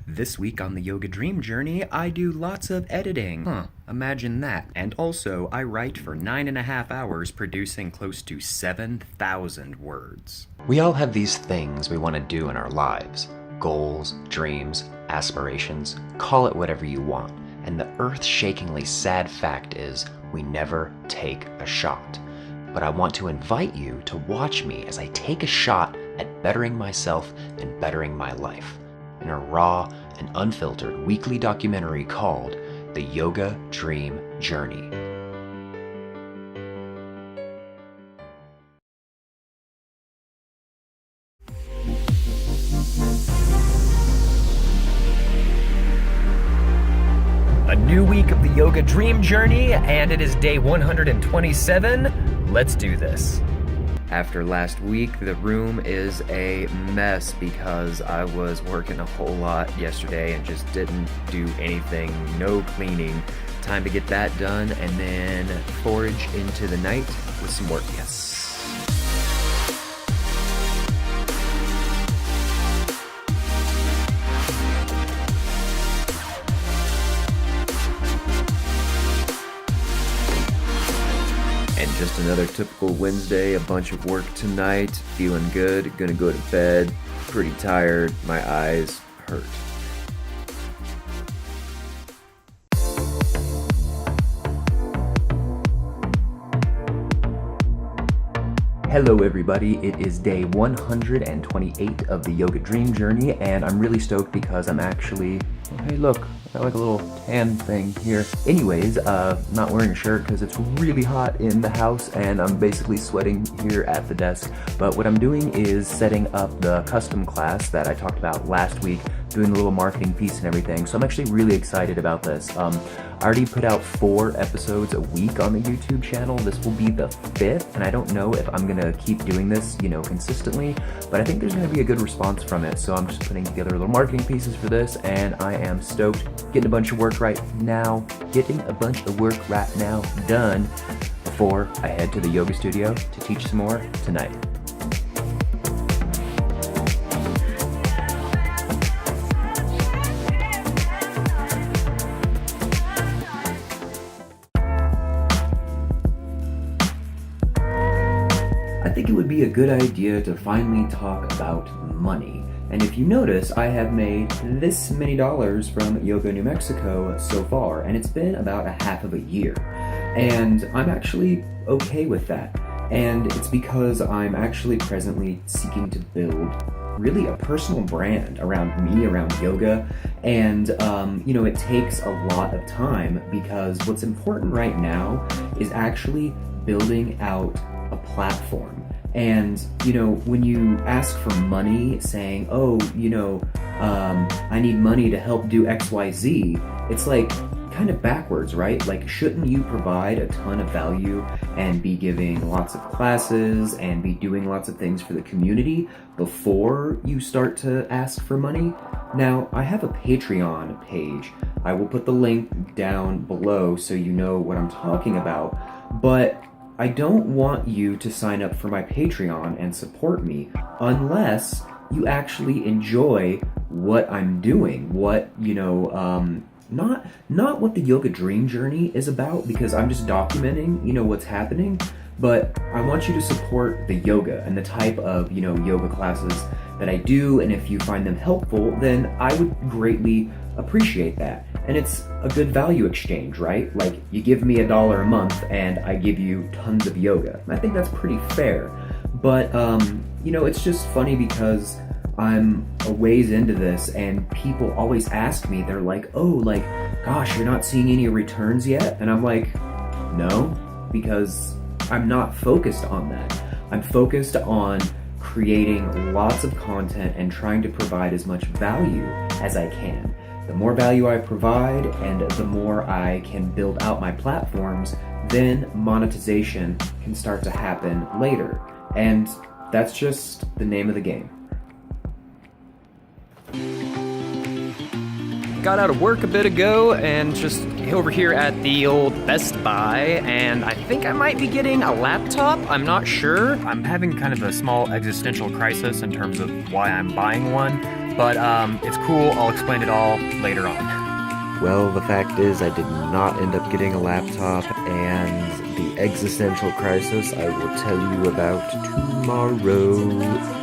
This week on the Yoga Dream Journey, I do lots of editing. Imagine that. And also, I write for 9.5 hours, producing close to 7,000 words. We all have these things we want to do in our lives. Goals, dreams, aspirations, call it whatever you want. And the earth-shakingly sad fact is, we never take a shot. But I want to invite you to watch me as I take a shot at bettering myself and bettering my life in a raw and unfiltered weekly documentary called The Yoga Dream Journey. A new week of the Yoga Dream Journey, and it is day 127. Let's do this. After last week, the room is a mess because I was working a whole lot yesterday and just didn't do anything, no cleaning. Time to get that done and then forage into the night with some work, yes. And just another typical Wednesday, a bunch of work tonight, feeling good, gonna go to bed, pretty tired, my eyes hurt. Hello everybody, it is day 128 of the Yoga Dream Journey, and I'm really stoked because I'm actually, oh, hey look, I got like a little tan thing here. Anyways, not wearing a shirt because it's really hot in the house and I'm basically sweating here at the desk. But what I'm doing is setting up the custom class that I talked about last week, doing a little marketing piece and everything. So I'm actually really excited about this. I already put out 4 episodes a week on the YouTube channel. This will be the 5th, and I don't know if I'm gonna keep doing this, consistently, but I think there's gonna be a good response from it. So I'm just putting together little marketing pieces for this, and I am stoked. Getting a bunch of work right now done before I head to the yoga studio to teach some more tonight. I think it would be a good idea to finally talk about money. And if you notice, I have made this many dollars from Yoga New Mexico so far, and it's been about a half of a year. And I'm actually okay with that. And it's because I'm actually presently seeking to build really a personal brand around me, around yoga. And, it takes a lot of time because what's important right now is actually building out a platform. And, when you ask for money saying, I need money to help do XYZ, it's like kind of backwards, right? Like, shouldn't you provide a ton of value and be giving lots of classes and be doing lots of things for the community before you start to ask for money? Now, I have a Patreon page. I will put the link down below so you know what I'm talking about, but I don't want you to sign up for my Patreon and support me unless you actually enjoy what I'm doing, not what the Yoga Dream Journey is about, because I'm just documenting, what's happening, but I want you to support the yoga and the type of, yoga classes that I do, and if you find them helpful, then I would greatly appreciate that. And it's a good value exchange, right? Like, you give me $1 a month and I give you tons of yoga. I think that's pretty fair. But, it's just funny because I'm a ways into this and people always ask me, they're like, gosh, you're not seeing any returns yet? And I'm like, no, because I'm not focused on that. I'm focused on creating lots of content and trying to provide as much value as I can. The more value I provide and the more I can build out my platforms, then monetization can start to happen later. And that's just the name of the game. Got out of work a bit ago and just over here at the old Best Buy, and I think I might be getting a laptop. I'm not sure. I'm having kind of a small existential crisis in terms of why I'm buying one. but it's cool. I'll explain it all later on. Well, the fact is, I did not end up getting a laptop, and the existential crisis I will tell you about tomorrow.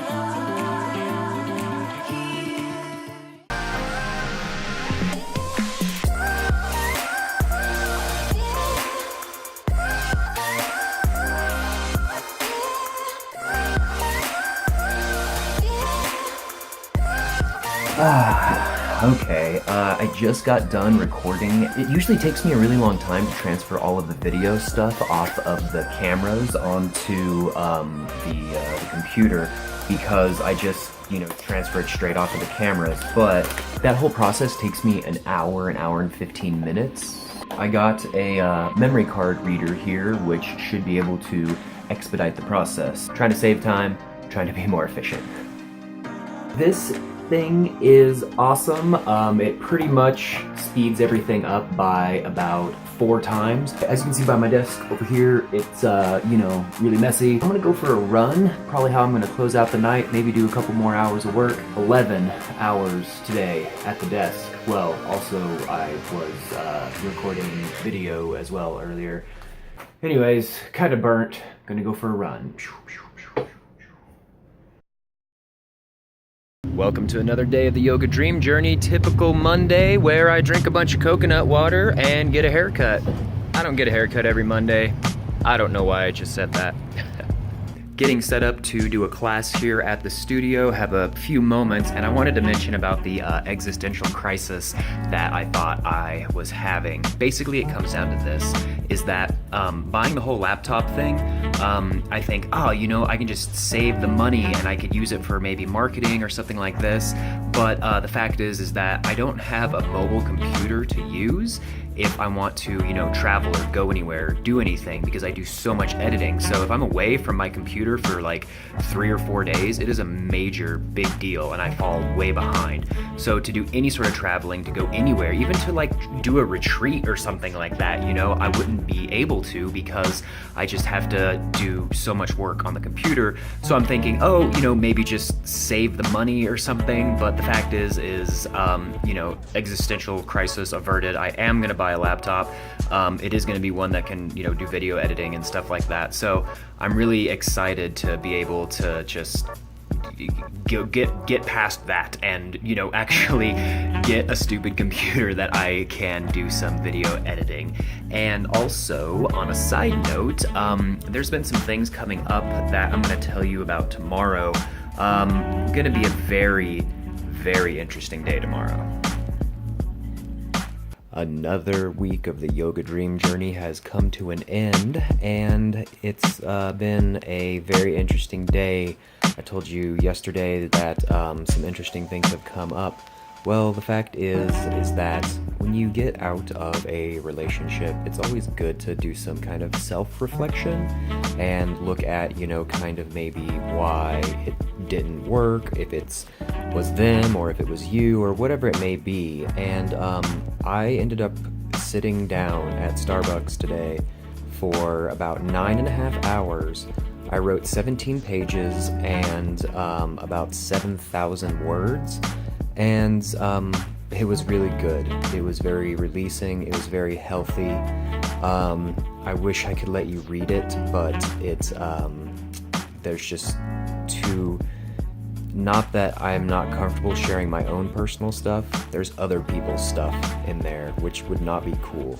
Okay, I just got done recording. It usually takes me a really long time to transfer all of the video stuff off of the cameras onto the computer because I just, transfer it straight off of the cameras. But that whole process takes me an hour and 15 minutes. I got a memory card reader here, which should be able to expedite the process. Trying to save time, trying to be more efficient. This thing is awesome. It pretty much speeds everything up by about 4 times. As you can see by my desk over here, it's really messy. I'm gonna go for a run, probably how I'm gonna close out the night, maybe do a couple more hours of work. 11 hours today at the desk. Well, also I was recording video as well earlier. Anyways, kind of burnt. Gonna go for a run. Welcome to another day of the Yoga Dream Journey. Typical Monday where I drink a bunch of coconut water and get a haircut. I don't get a haircut every Monday. I don't know why I just said that. Getting set up to do a class here at the studio, have a few moments, and I wanted to mention about the existential crisis that I thought I was having. Basically, it comes down to this, is that buying the whole laptop thing, I think, I can just save the money and I could use it for maybe marketing or something like this. But the fact is that I don't have a mobile computer to use if I want to, travel or go anywhere, do anything, because I do so much editing. So if I'm away from my computer for like 3 or 4 days, it is a major big deal and I fall way behind. So to do any sort of traveling, to go anywhere, even to like do a retreat or something like that, I wouldn't be able to because I just have to do so much work on the computer. So I'm thinking, maybe just save the money or something. But the fact is, existential crisis averted. I am gonna buy a laptop. It is going to be one that can, do video editing and stuff like that. So I'm really excited to be able to just get past that and, actually get a stupid computer that I can do some video editing. And also, on a side note, there's been some things coming up that I'm going to tell you about tomorrow. Going to be a very, very interesting day tomorrow. Another week of the Yoga Dream Journey has come to an end, and it's been a very interesting day. I told you yesterday that some interesting things have come up. Well, the fact is that when you get out of a relationship, it's always good to do some kind of self-reflection and look at, kind of maybe why it didn't work, if it was them or if it was you or whatever it may be. And I ended up sitting down at Starbucks today for about 9.5 hours. I wrote 17 pages and about 7,000 words. And it was really good. It was very releasing. It was very healthy. I wish I could let you read it, but it's there's just too. Not that I'm not comfortable sharing my own personal stuff. There's other people's stuff in there, which would not be cool,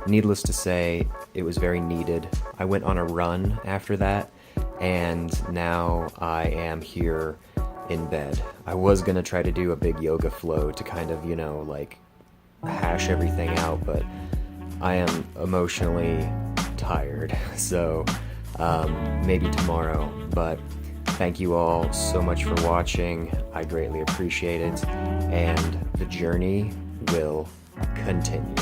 Needless to say, it was very needed. I went on a run after that, and now I am here in bed. I was gonna try to do a big yoga flow to kind of, hash everything out, but I am emotionally tired, so maybe tomorrow. But thank you all so much for watching. I greatly appreciate it, and the journey will continue.